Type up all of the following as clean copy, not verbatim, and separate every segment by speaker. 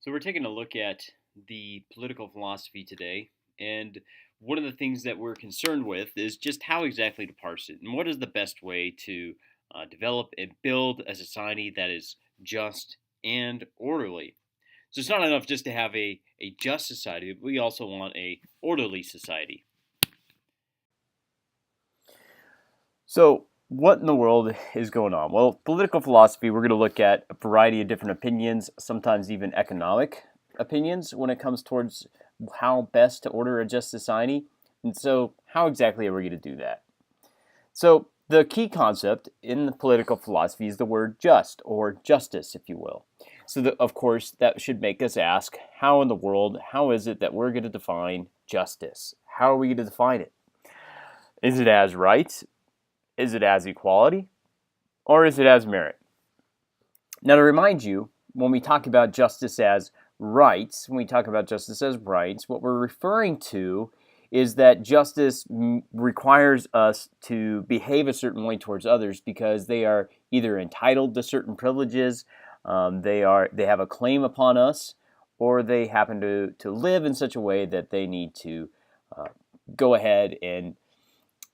Speaker 1: So we're taking a look at the political philosophy today, and one of the things that we're concerned with is just how exactly to parse it, and what is the best way to develop and build a society that is just and orderly. So it's not enough just to have a just society, but we also want a orderly society.
Speaker 2: So, what in the world is going on? Well, political philosophy, we're going to look at a variety of different opinions, sometimes even economic opinions when it comes towards how best to order a just society. And so, how exactly are we going to do that? So, the key concept in the political philosophy is the word just, or justice, if you will. So, of course, that should make us ask, how in the world, how is it that we're going to define justice? How are we going to define it? Is it as rights? Is it as equality? Or is it as merit? Now, to remind you, when we talk about justice as rights, what we're referring to is that justice requires us to behave a certain way towards others because they are either entitled to certain privileges, they have a claim upon us, or they happen to live in such a way that they need to uh, go ahead and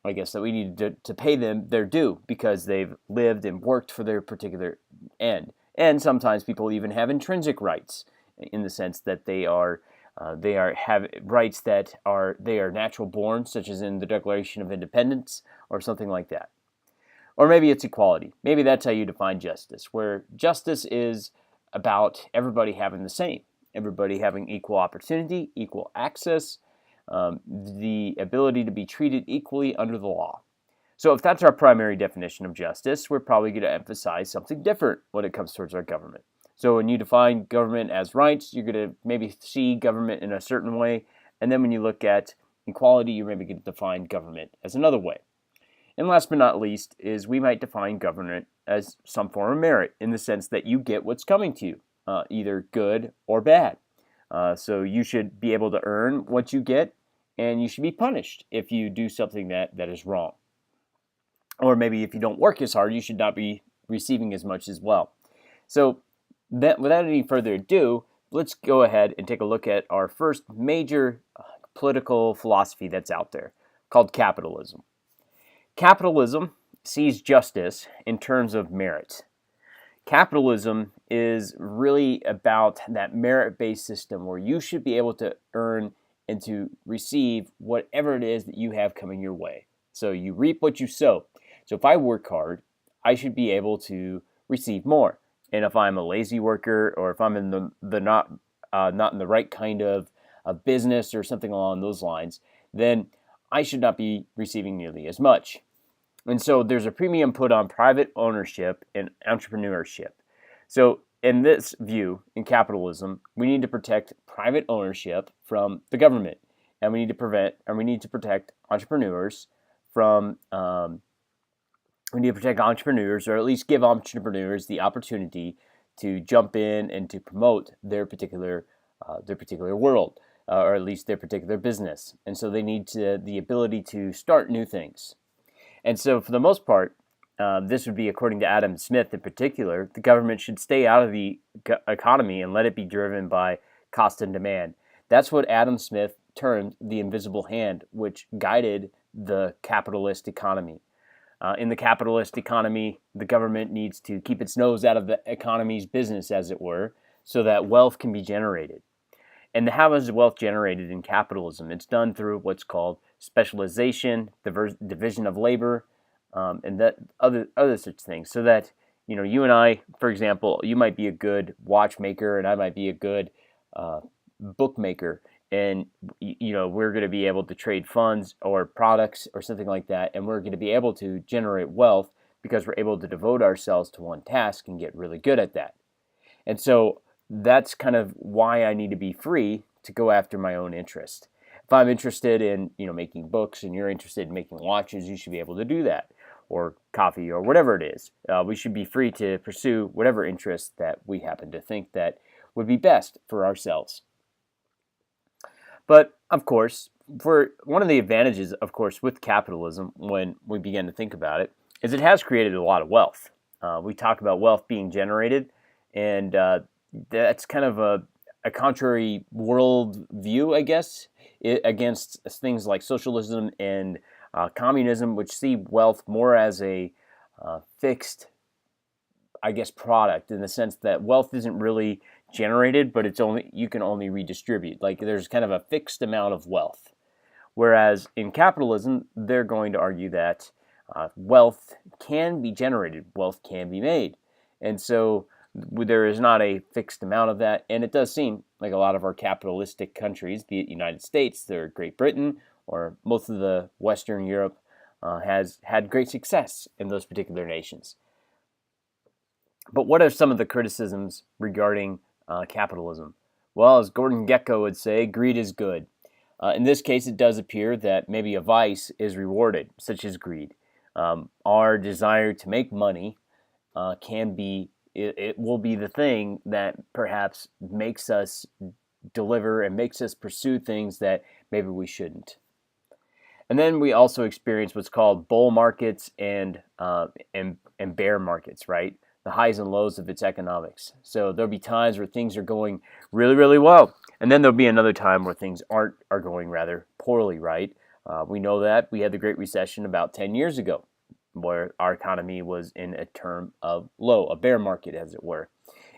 Speaker 2: I guess that we need to pay them their due because they've lived and worked for their particular end. And sometimes people even have intrinsic rights in the sense that they have rights that they are natural born, such as in the Declaration of Independence or something like that. Or maybe it's equality. Maybe that's how you define justice, where justice is about everybody having the same, everybody having equal opportunity, equal access, the ability to be treated equally under the law. So if that's our primary definition of justice, we're probably going to emphasize something different when it comes towards our government. So when you define government as rights, you're going to maybe see government in a certain way. And then when you look at equality, you're maybe going to define government as another way. And last but not least is we might define government as some form of merit in the sense that you get what's coming to you, either good or bad. So you should be able to earn what you get, and you should be punished if you do something that is wrong. Or maybe if you don't work as hard, you should not be receiving as much as well. So without any further ado, let's go ahead and take a look at our first major political philosophy that's out there called capitalism. Capitalism sees justice in terms of merit. Capitalism is really about that merit-based system where you should be able to earn and to receive whatever it is that you have coming your way. So you reap what you sow. So if I work hard, I should be able to receive more. And if I'm a lazy worker, or if I'm in the not in the right kind of business or something along those lines, then I should not be receiving nearly as much. And so there's a premium put on private ownership and entrepreneurship. So in this view, in capitalism, we need to protect private ownership from the government, and we need to protect entrepreneurs from we need to protect entrepreneurs, or at least give entrepreneurs the opportunity to jump in and to promote their particular world, or at least their particular business. And so they need the ability to start new things. And so for the most part, this would be according to Adam Smith in particular, the government should stay out of the economy and let it be driven by cost and demand. That's what Adam Smith termed the invisible hand, which guided the capitalist economy. In the capitalist economy, the government needs to keep its nose out of the economy's business, as it were, so that wealth can be generated. And how is wealth generated in capitalism? It's done through what's called specialization, division of labor, and that other such things. So that you and I, for example, you might be a good watchmaker, and I might be a good bookmaker, and we're going to be able to trade funds or products or something like that, and we're going to be able to generate wealth because we're able to devote ourselves to one task and get really good at that. And so that's kind of why I need to be free to go after my own interest. If I'm interested in making books and you're interested in making watches, you should be able to do that, or coffee, or whatever it is. We should be free to pursue whatever interest that we happen to think that would be best for ourselves. But of course, for one of the advantages, of course, with capitalism, when we begin to think about it, is it has created a lot of wealth. We talk about wealth being generated, and that's kind of a contrary world view, I guess, against things like socialism and communism, which see wealth more as a fixed, I guess, product, in the sense that wealth isn't really generated, but you can only redistribute. Like there's kind of a fixed amount of wealth. Whereas in capitalism, they're going to argue that wealth can be generated, wealth can be made. And so there is not a fixed amount of that. And it does seem like a lot of our capitalistic countries, be it United States or Great Britain, or most of the Western Europe, has had great success in those particular nations. But what are some of the criticisms regarding capitalism? Well, as Gordon Gekko would say, greed is good. In this case, it does appear that maybe a vice is rewarded, such as greed. Our desire to make money it will be the thing that perhaps makes us deliver and makes us pursue things that maybe we shouldn't. And then we also experience what's called bull markets and bear markets, right? The highs and lows of its economics. So there'll be times where things are going really, really well, and then there'll be another time where things are going rather poorly, right? We know that we had the Great Recession about 10 years ago, where our economy was in a term of low, a bear market, as it were.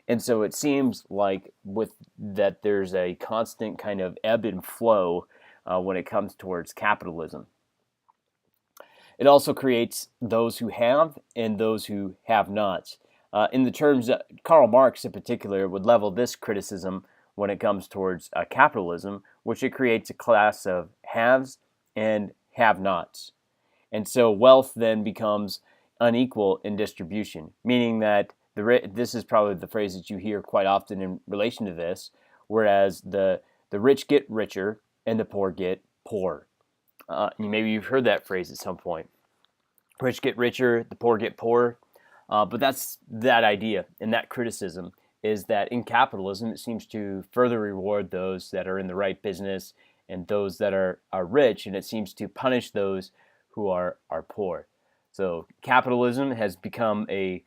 Speaker 2: And so it seems like with that there's a constant kind of ebb and flow when it comes towards capitalism. It also creates those who have and those who have not. In the terms, Karl Marx in particular would level this criticism when it comes towards capitalism, which it creates a class of haves and have-nots. And so wealth then becomes unequal in distribution, meaning that this is probably the phrase that you hear quite often in relation to this, whereas the rich get richer and the poor get poor. Maybe you've heard that phrase at some point. Rich get richer, the poor get poorer. But that's that idea, and that criticism is that in capitalism, it seems to further reward those that are in the right business and those that are rich, and it seems to punish those who are poor. So capitalism has become in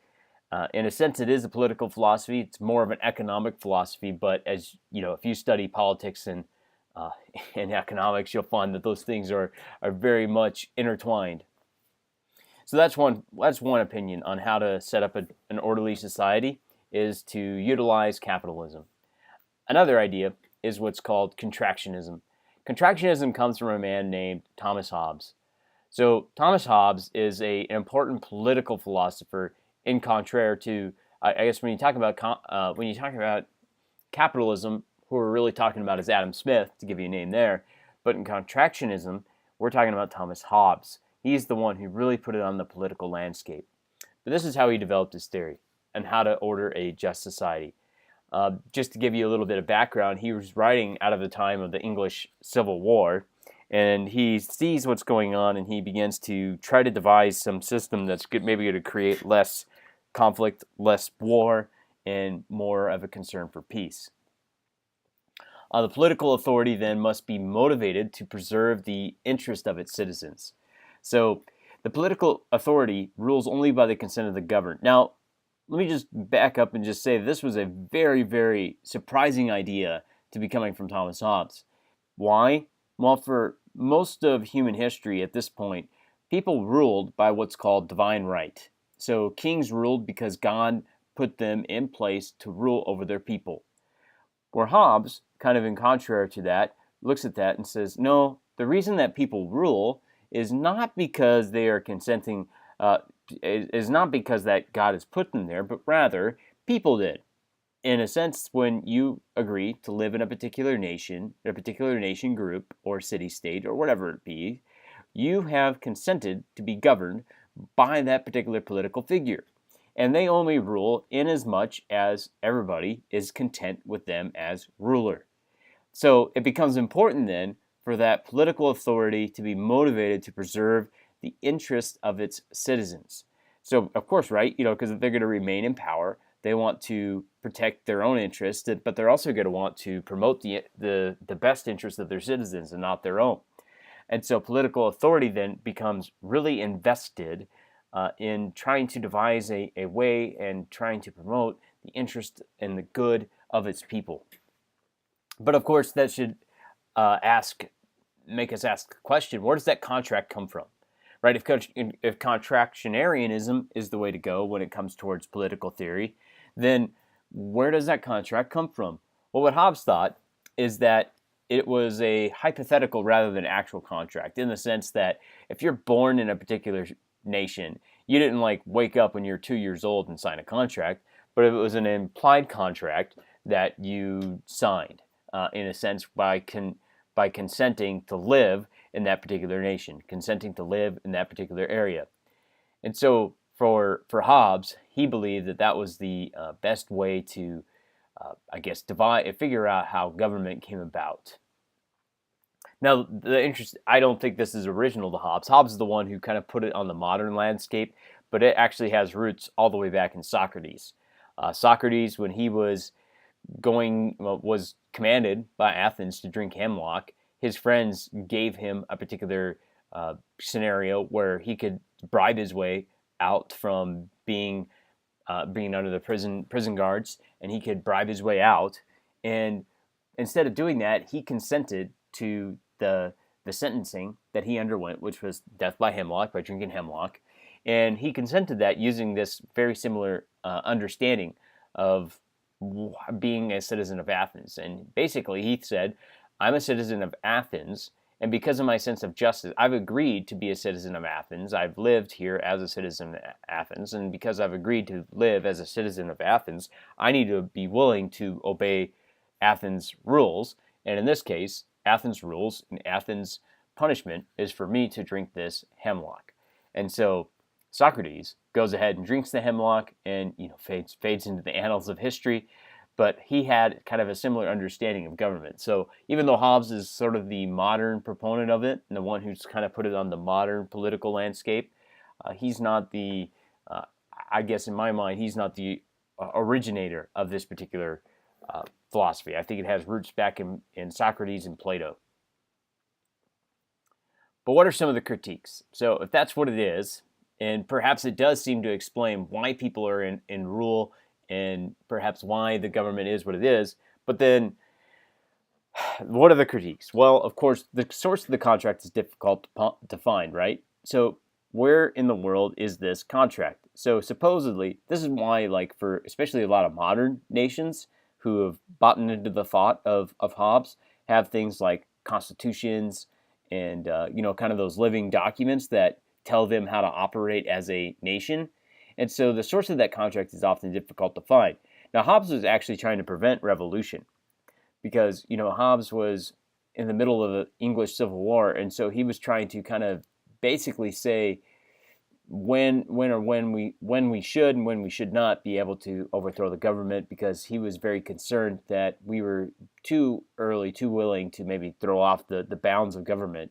Speaker 2: a sense, it is a political philosophy. It's more of an economic philosophy, but as you know, if you study politics and economics, you'll find that those things are very much intertwined. So that's one opinion on how to set up an orderly society, is to utilize capitalism. Another idea is what's called contractionism. Contractionism comes from a man named Thomas Hobbes. So Thomas Hobbes is an important political philosopher, in contrary to, I guess, when you talk about capitalism, who we're really talking about is Adam Smith, to give you a name there. But in contractionism, we're talking about Thomas Hobbes. He's the one who really put it on the political landscape. But this is how he developed his theory and how to order a just society. Just to give you a little bit of background, he was writing out of the time of the English Civil War, and he sees what's going on, and he begins to try to devise some system that's maybe going to create less conflict, less war, and more of a concern for peace. The political authority then must be motivated to preserve the interest of its citizens. So the political authority rules only by the consent of the governed. Now, let me just back up and just say this was a very, very surprising idea to be coming from Thomas Hobbes. Why? Well, for most of human history at this point, people ruled by what's called divine right. So kings ruled because God put them in place to rule over their people. Where Hobbes, kind of in contrary to that, looks at that and says, no, the reason that people rule is not because they are consenting, is not because that God has put them there, but rather people did. In a sense, when you agree to live in a particular nation group, or city-state, or whatever it be, you have consented to be governed by that particular political figure. And they only rule inasmuch as everybody is content with them as ruler. So it becomes important then for that political authority to be motivated to preserve the interest of its citizens. So, of course, right, because if they're going to remain in power, they want to protect their own interests, but they're also going to want to promote the best interests of their citizens and not their own. And so political authority then becomes really invested in trying to devise a way and trying to promote the interest and the good of its people. But of course, that should ask make us ask the question: where does that contract come from? Right? If contractionarianism is the way to go when it comes towards political theory, then where does that contract come from? Well, what Hobbes thought is that it was a hypothetical rather than actual contract, in the sense that if you're born in a particular nation, you didn't like wake up when you're 2 years old and sign a contract, but it was an implied contract that you signed, in a sense, by consenting to live in that particular nation, consenting to live in that particular area. And so for Hobbes, he believed that that was the best way to, I guess, figure out how government came about. Now, I don't think this is original to Hobbes. Hobbes is the one who kind of put it on the modern landscape, but it actually has roots all the way back in Socrates. Socrates, when he was was commanded by Athens to drink hemlock, his friends gave him a particular scenario where he could bribe his way out from being under the prison guards, and he could bribe his way out. And instead of doing that, he consented to the sentencing that he underwent, which was death by hemlock, by drinking hemlock. And he consented that using this very similar understanding of being a citizen of Athens. And basically, he said, I'm a citizen of Athens, and because of my sense of justice, I've agreed to be a citizen of Athens. I've lived here as a citizen of Athens, and because I've agreed to live as a citizen of Athens, I need to be willing to obey Athens' rules. And in this case, Athens' rules and Athens' punishment is for me to drink this hemlock. And so Socrates goes ahead and drinks the hemlock, and fades into the annals of history. But he had kind of a similar understanding of government. So even though Hobbes is sort of the modern proponent of it, and the one who's kind of put it on the modern political landscape, he's not I guess in my mind, he's not the originator of this particular philosophy. I think it has roots back in Socrates and Plato. But what are some of the critiques? So if that's what it is, and perhaps it does seem to explain why people are in rule, and perhaps why the government is what it is, but then what are the critiques? Well, of course, the source of the contract is difficult to find, right? So where in the world is this contract? So supposedly, this is why, like, for especially a lot of modern nations who have bought into the thought of Hobbes, have things like constitutions and, kind of those living documents that tell them how to operate as a nation. And so the source of that contract is often difficult to find. Now, Hobbes was actually trying to prevent revolution because, Hobbes was in the middle of the English Civil War, and so he was trying to kind of basically say when we should and when we should not be able to overthrow the government, because he was very concerned that we were too willing to maybe throw off the bounds of government.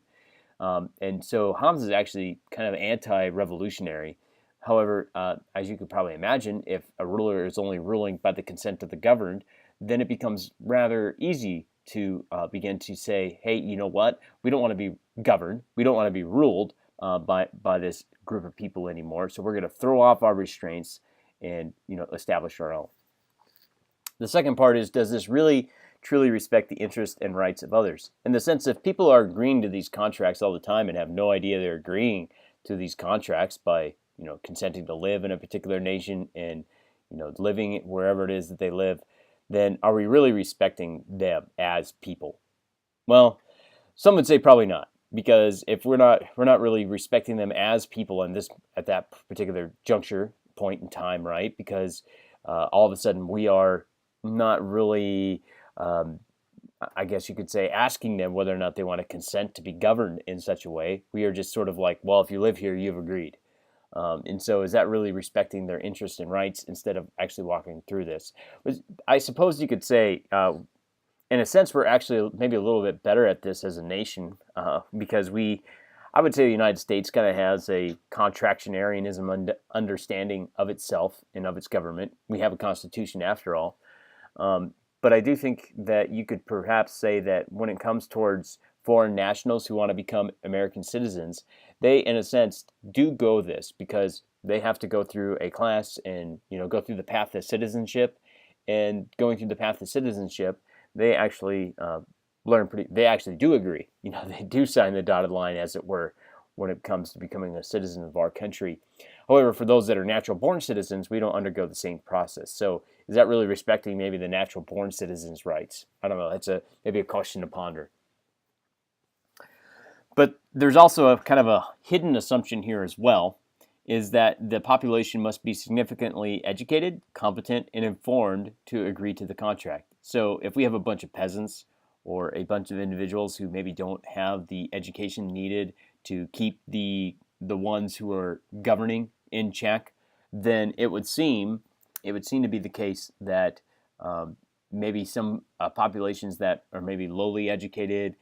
Speaker 2: And so Hobbes is actually kind of anti-revolutionary. However, as you could probably imagine, if a ruler is only ruling by the consent of the governed, then it becomes rather easy to begin to say, hey, you know what? We don't want to be governed. We don't want to be ruled by this group of people anymore. So we're going to throw off our restraints and establish our own. The second part is, does this really truly respect the interests and rights of others? In the sense, if people are agreeing to these contracts all the time and have no idea they're agreeing to these contracts by consenting to live in a particular nation and, living wherever it is that they live, then are we really respecting them as people? Well, some would say probably not, because if we're not really respecting them as people at that particular point in time, right? Because all of a sudden we are not really, I guess you could say, asking them whether or not they want to consent to be governed in such a way. We are just sort of like, well, if you live here, you've agreed. And so is that really respecting their interests and rights instead of actually walking through this? I suppose you could say, in a sense, we're actually maybe a little bit better at this as a nation, because I would say the United States kind of has a contractionarianism understanding of itself and of its government. We have a constitution after all. But I do think that you could perhaps say that when it comes towards foreign nationals who want to become American citizens, they, in a sense, do go this because they have to go through a class and, go through the path to citizenship. And going through the path to citizenship, they actually they actually do agree. They do sign the dotted line, as it were, when it comes to becoming a citizen of our country. However, for those that are natural born citizens, we don't undergo the same process. So is that really respecting maybe the natural born citizens' rights? I don't know. That's maybe a question to ponder. But there's also a kind of a hidden assumption here as well, is that the population must be significantly educated, competent, and informed to agree to the contract. So if we have a bunch of peasants or a bunch of individuals who maybe don't have the education needed to keep the ones who are governing in check, then it would seem to be the case that maybe some populations that are maybe lowly educated,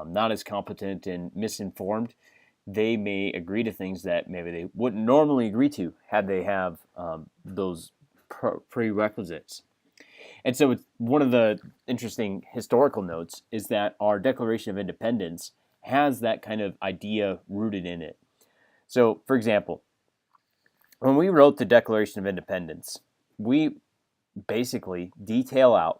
Speaker 2: not as competent and misinformed, they may agree to things that maybe they wouldn't normally agree to had they have those prerequisites. And so one of the interesting historical notes is that our Declaration of Independence has that kind of idea rooted in it. So, for example, when we wrote the Declaration of Independence, we basically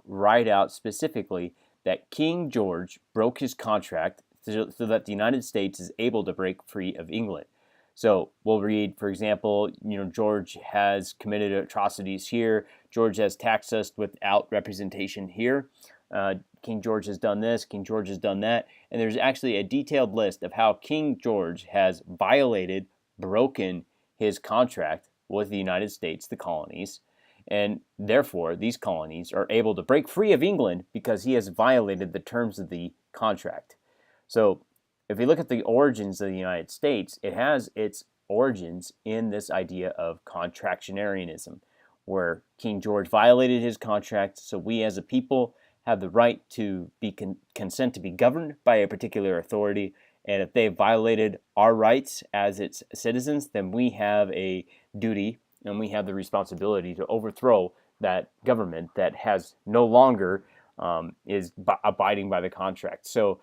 Speaker 2: write out specifically that King George broke his contract so that the United States is able to break free of England. So we'll read, for example, George has committed atrocities here. George has taxed us without representation here. King George has done this. King George has done that. And there's actually a detailed list of how King George has broken his contract with the United States, the colonies. And therefore, these colonies are able to break free of England because he has violated the terms of the contract. So if you look at the origins of the United States, it has its origins in this idea of contractionarianism, where King George violated his contract, so we as a people have the right to be consent to be governed by a particular authority, and if they violated our rights as its citizens, then we have a duty and we have the responsibility to overthrow that government that has no longer is abiding by the contract. So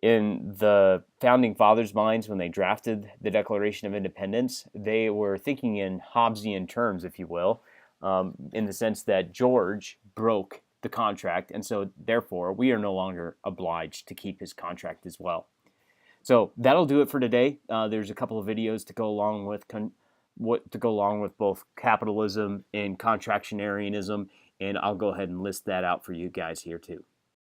Speaker 2: in the founding fathers' minds, when they drafted the Declaration of Independence, they were thinking in Hobbesian terms, if you will, in the sense that George broke the contract, and so therefore we are no longer obliged to keep his contract as well. So that'll do it for today. There's a couple of videos to go along with both capitalism and contractionarianism, and I'll go ahead and list that out for you guys here too.